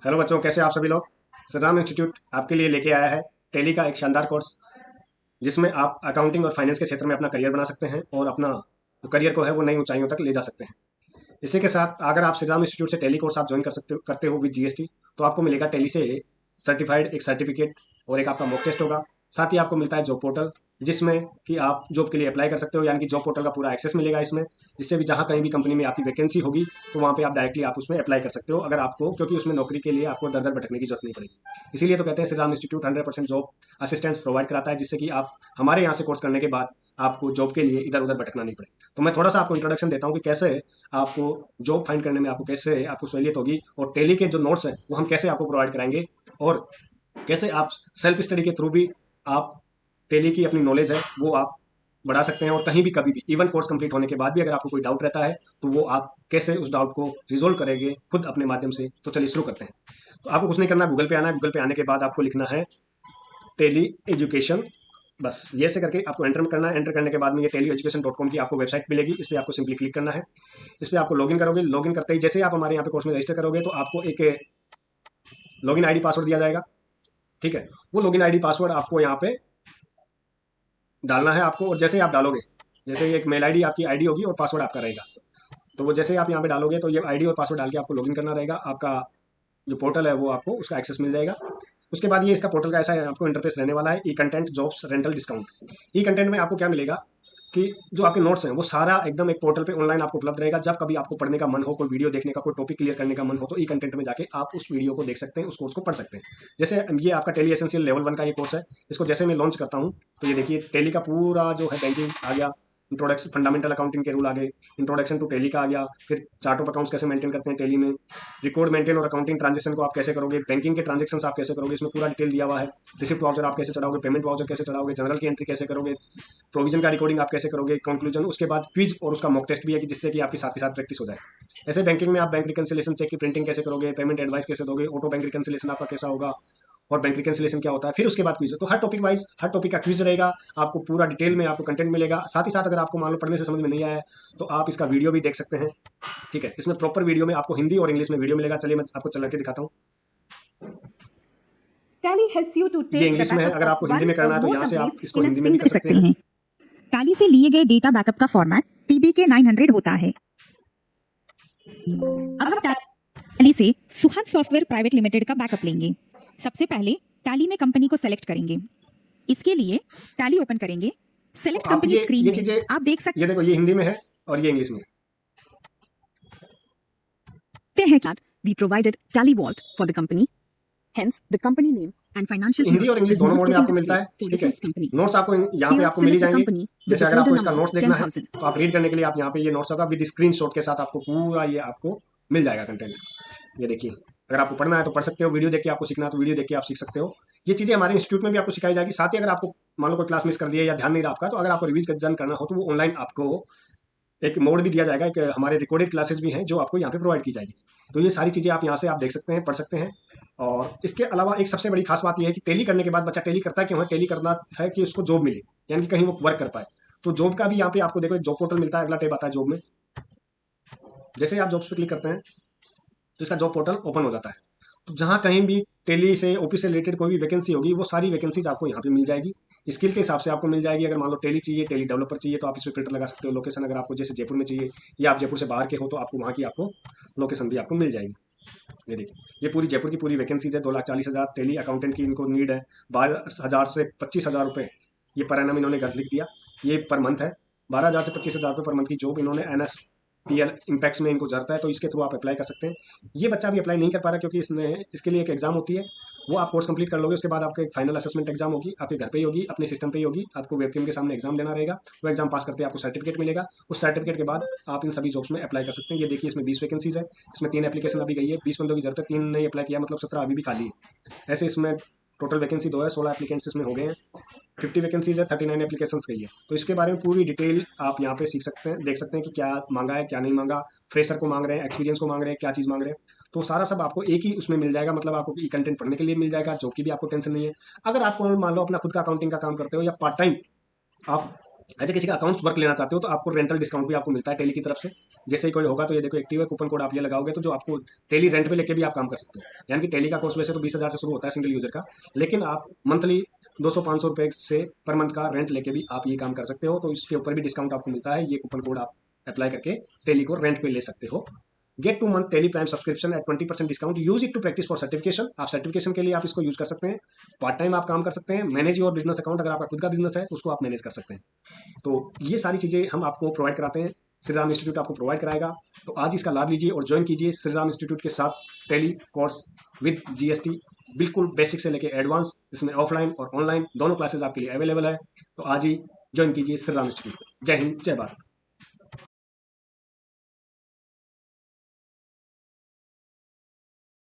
Hello बच्चों, कैसे आप सभी लोग। श्रीराम इंस्टीट्यूट आपके लिए लेके आया है टैली का एक शानदार कोर्स, जिसमें आप अकाउंटिंग और फाइनेंस के क्षेत्र में अपना करियर बना सकते हैं और अपना जो करियर को है वो नई ऊंचाइयों तक ले जा सकते हैं। इसी के साथ अगर आप श्रीराम इंस्टीट्यूट से टैली कोर्स आप ज्वाइन करते हो विद जीएसटी, तो आपको मिलेगा टैली से सर्टिफाइड एक सर्टिफिकेट और एक आपका मॉक टेस्ट होगा। साथ ही आपको मिलता है जॉब पोर्टल, जिसमें कि आप जॉब के लिए अप्लाई कर सकते हो, यानी कि जॉब पोर्टल का पूरा एक्सेस मिलेगा इसमें, जिससे भी जहाँ कहीं भी कंपनी में आपकी वैकेंसी होगी तो वहाँ पे आप डायरेक्टली आप उसमें अप्लाई कर सकते हो, अगर आपको, क्योंकि उसमें नौकरी के लिए आपको दर दर भटकने की जरूरत नहीं पड़ेगी। इसीलिए तो कहते हैं Shriram institute 100% job assistance provide कराता है, जिससे कि आप हमारे यहाँ से कोर्स करने के बाद आपको जॉब के लिए इधर उधर भटकना नहीं पड़े। तो मैं थोड़ा सा आपको इंट्रोडक्शन देता हूँ कि कैसे आपको जॉब फाइंड करने में आपको कैसे आपको सहूलियत होगी, और टेली के जो नोट्स हैं वो हम कैसे आपको प्रोवाइड कराएंगे, और कैसे आप सेल्फ स्टडी के थ्रू भी आप टेली की अपनी नॉलेज है वो आप बढ़ा सकते हैं, और कहीं भी कभी भी इवन कोर्स कंप्लीट होने के बाद भी अगर आपको कोई डाउट रहता है तो वो आप कैसे उस डाउट को रिजोल्व करेंगे खुद अपने माध्यम से। तो चलिए शुरू करते हैं। तो आपको कुछ नहीं करना, गूगल पे आना है। गूगल पे आने के बाद आपको लिखना है टेली एजुकेशन, बस ये से करके आपको एंटर करना है। एंटर करने के बाद में ये टेलीएजुकेशन.com की आपको वेबसाइट मिलेगी, इस पर आपको सिंपली क्लिक करना है। इस पर आपको लॉगिन करोगे। लॉगिन करते ही जैसे आप हमारे यहाँ पे कोर्स में रजिस्टर करोगे तो आपको एक लॉगिन आईडी पासवर्ड दिया जाएगा। ठीक है, वो लॉगिन आईडी पासवर्ड आपको यहाँ पे डालना है आपको, और जैसे ही आप डालोगे, जैसे एक मेल आईडी आपकी आईडी होगी और पासवर्ड आपका रहेगा, तो वो जैसे ही आप यहाँ पे डालोगे तो ये आईडी और पासवर्ड डाल के आपको लॉगिन करना रहेगा। आपका जो पोर्टल है वो आपको उसका एक्सेस मिल जाएगा। उसके बाद ये इसका पोर्टल का ऐसा है, आपको इंटरफेस रहने वाला है ई कंटेंट जॉब्स रेंटल डिस्काउंट। ई कंटेंट में आपको क्या मिलेगा कि जो आपके नोट्स हैं वो सारा एकदम एक पोर्टल पे ऑनलाइन आपको उपलब्ध रहेगा। जब कभी आपको पढ़ने का मन हो, कोई वीडियो देखने का, कोई टॉपिक क्लियर करने का मन हो, तो ई कंटेंट में जाके आप उस वीडियो को देख सकते हैं, उस कोर्स को पढ़ सकते हैं। जैसे ये आपका टेली एसेंशियल लेवल 1 का ये कोर्स है। इसको जैसे मैं लॉन्च करता हूँ तो ये देखिए टेली का पूरा जो है बैंकिंग आ गया, इंट्रोडक्शन फंडामेंटल अकाउंटिंग के रूल आ गए, इंट्रोडक्शन टू टेली का आ गया, फिर चार्ट ऑफ अकाउंट्स कैसे मेंटेन करते हैं टेली में, रिकॉर्ड मेंटेन और अकाउंटिंग ट्रांजेक्शन को आप कैसे करोगे, बैंकिंग के ट्रांजेक्शन आप कैसे करोगे, इसमें पूरा डिटेल दिया हुआ है। रिसिप्ट वाउचर आप कैसे चढ़ाओगे, पेमेंट वाउचर कैसे चढ़ाओगे, जनरल की एंट्री कैसे करोगे, प्रोविजन का रिकॉर्डिंग आप कैसे करोगे, कंक्लूजन, उसके बाद क्विज और उसका मॉक टेस्ट भी है कि जिससे कि आपकी साथ ही साथ प्रैक्टिस हो जाए। ऐसे बैंकिंग में आप बैंक रिकंसिलेशन चेक की प्रिंटिंग कैसे करोगे, पेमेंट एडवाइस कैसे दोगे, ऑटो बैंक रिकंसिलेशन आपका कैसा होगा, और बैंक रिकंसिलेशन क्या होता है, फिर उसके बाद क्विज। तो हर टॉपिक वाइज हर टॉपिक का क्विज रहेगा, आपको पूरा डिटेल में आपको कंटेंट मिलेगा। साथ ही साथ अगर आपको मान लो पढ़ने से समझ में नहीं आया है तो आप इसका वीडियो भी देख सकते हैं। ठीक है, इसमें प्रॉपर वीडियो में आपको हिंदी और इंग्लिश में वीडियो मिलेगा। चलिए मैं आपको चल के दिखाता हूँ। Tally helps you to ये take the इंग्लिश में है, backup अगर of आपको हिंदी one में करना or है तो more यहाँ से आप companies इसको in a हिंदी में भी single कर सकते हैं। टैली से लिए गए डेटा बैकअप का फॉर्मेट TBK 900 होता है। अब हम टैली से सुहान सॉफ्टवेयर प्राइवेट लिमिटेड का बैकअप लेंगे। सबसे पहले टैली में कंपनी को सेलेक्ट करेंगे। इसके लिए टैली ओपन करेंगे। सेलेक्ट तो आप कंपनी स्क्रीन ये में चीजें, आप देख ये देखो, ये हिंदी में है और ये इंग्लिश में है। सकते हैं कि we provided Tally Vault for the company. Hence, the company name and financial Hindi year और इंग्लिश is दोनों not मोड में getting आपको मिलता है। displayed for the ठीक है, first company. नोट्स आपको यहाँ पे Here, आपको मिल ही select the जाएंगे। company with जैसे the अगर आपको folder इसका number नोट्स देखना है 10,000. तो आप रीड करने के लिए आप यहाँ पे ये नोट्स होगा विद स्क्रीनशॉट के साथ, आपको पूरा ये आपको मिल जाएगा कंटेंट। ये देखिए, अगर आपको पढ़ना है तो पढ़ सकते हो, वीडियो देख के आपको सीखना है तो वीडियो देख के आप सीख सकते हो। ये चीजें हमारे इंस्टीट्यूट में भी आपको सिखाई जाएगी। साथ ही अगर आपको मान लो कोई क्लास मिस कर दिया या ध्यान नहीं रहा आपका, तो अगर आपको रिवीजन करना हो तो वो ऑनलाइन आपको एक मोड भी दिया जाएगा, एक हमारे रिकॉर्डेड क्लासेस भी हैं जो आपको यहाँ पे प्रोवाइड की जाएगी। तो ये सारी चीज़ें आप यहाँ से आप देख सकते हैं, पढ़ सकते हैं। और इसके अलावा एक सबसे बड़ी खास बात यह है कि टेली करने के बाद बच्चा टेली करता है क्यों है, टेली करना है कि उसको जॉब मिले, यानी कि कहीं वो वर्क कर पाए। तो जॉब का भी यहाँ पे आपको देखो एक जॉब पोर्टल मिलता है, अगला टैब आता है जॉब में। जैसे ही आप जॉब्स पे क्लिक करते हैं तो इसका जॉब पोर्टल ओपन हो जाता है। तो जहाँ कहीं भी टेली से ऑफिस से रिलेटेड कोई भी वैकेंसी होगी वो सारी वैकेंसीज आपको यहाँ पे मिल जाएगी। स्किल के हिसाब से आपको मिल जाएगी। अगर मान लो टेली चाहिए, टेली डेवलपर चाहिए, तो आप इस पर फिल्टर लगा सकते हो। लोकेशन अगर आपको जैसे जयपुर में चाहिए या आप जयपुर से बाहर के हो तो आपको वहाँ की आपको लोकेशन भी आपको मिल जाएगी। ये देखिए, ये पूरी जयपुर की पूरी वैकेंसीज है। 2,40,000 टेली अकाउंटेंट की इनको नीड है। 12,000 से 25,000 रुपये ये पर एनम इन्होंने घर लिख दिया, ये पर मंथ है। 12,000 से 25,000 रुपये पर मंथ की जॉब इन्होंने NSPL इम्पैक्स में इनको जरूरत है, तो इसके थ्रू आप अप्लाई कर सकते हैं। ये बच्चा भी अप्लाई नहीं कर पा रहा क्योंकि इसने इसके लिए एक एग्जाम होती है, वो आप कोर्स कंप्लीट कर लोगे, उसके बाद आपका एक फाइनल असेसमेंट एग्जाम होगी, आपके घर पे ही होगी, अपने सिस्टम पे ही होगी, आपको वेबकैम के सामने एग्जाम देना रहेगा। वो एग्जाम पास करते हैं आपको सर्टिफिकेट मिलेगा। उस सर्टिफिकेट के बाद आप इन सभी जॉब्स में अप्लाई कर सकते हैं। ये देखिए, इसमें 20 वैकेंसीज है, इसमें 3 एप्लीकेशन अभी गई है, 20 बंदों की जरूरत है, 3 ने अप्लाई किया, मतलब 17 अभी भी खाली है। ऐसे इसमें टोटल वैकेंसी 2 है, 16 एप्लीकेंट्स इसमें हो गए हैं, 50 वैकेंसीज है, 39 एप्लीकेशन गई है। तो इसके बारे में पूरी डिटेल आप यहाँ पे सीख सकते हैं, देख सकते हैं कि क्या मांगा है क्या नहीं मांगा, फ्रेशर को मांग रहे हैं, एक्सपीरियंस को मांग रहे हैं, क्या चीज़ मांग रहे हैं। तो सारा सब आपको एक ही उसमें मिल जाएगा, मतलब आपको ई कंटेंट पढ़ने के लिए मिल जाएगा, जॉब की भी आपको टेंशन नहीं है। अगर आप मान लो अपना खुद का अकाउंटिंग का काम करते हो या पार्ट टाइम आप अच्छा, किसी का अकाउंट्स वर्क लेना चाहते हो तो आपको रेंटल डिस्काउंट भी आपको मिलता है टेली की तरफ से। जैसे ही कोई होगा तो ये देखो एक्टिव है, कूपन कोड आप ये लगाओगे तो जो आपको टेली रेंट पे लेके भी आप काम कर सकते हो। यानी कि टेली का कोर्स वैसे तो 20,000 से शुरू होता है सिंगल यूजर का, लेकिन आप मंथली 200-500 रुपए से पर मंथ का रेंट लेके भी आप ये काम कर सकते हो, तो इसके ऊपर भी डिस्काउंट आपको मिलता है। ये कूपन कोड आप अप्लाई करके टेली को रेंट पे ले सकते हो। Get 2 month Tally Prime subscription at 20% discount, use it to practice for certification. आप सर्टिफिकेशन के लिए आप इसको यूज कर सकते हैं। पार्ट टाइम आप काम कर सकते हैं। मैनेज योर बिजनेस अकाउंट, अगर आपका खुद का बिजनेस है तो उसको आप मैनेज कर सकते हैं। तो ये सारी चीज़ें हम आपको प्रोवाइड कराते हैं, श्री राम इंस्टीट्यूट आपको प्रोवाइड कराएगा। तो आज इसका लाभ लीजिए और ज्वाइन कीजिए श्री राम इंस्टीट्यूट के साथ टेली कोर्स विद जीएसटी, बिल्कुल बेसिक से लेके एडवांस, इसमें ऑफलाइन और ऑनलाइन दोनों क्लासेज आपके लिए अवेलेबल है। तो आज ही ज्वाइन कीजिए श्री राम इंस्टीट्यूट। जय हिंद, जय भारत।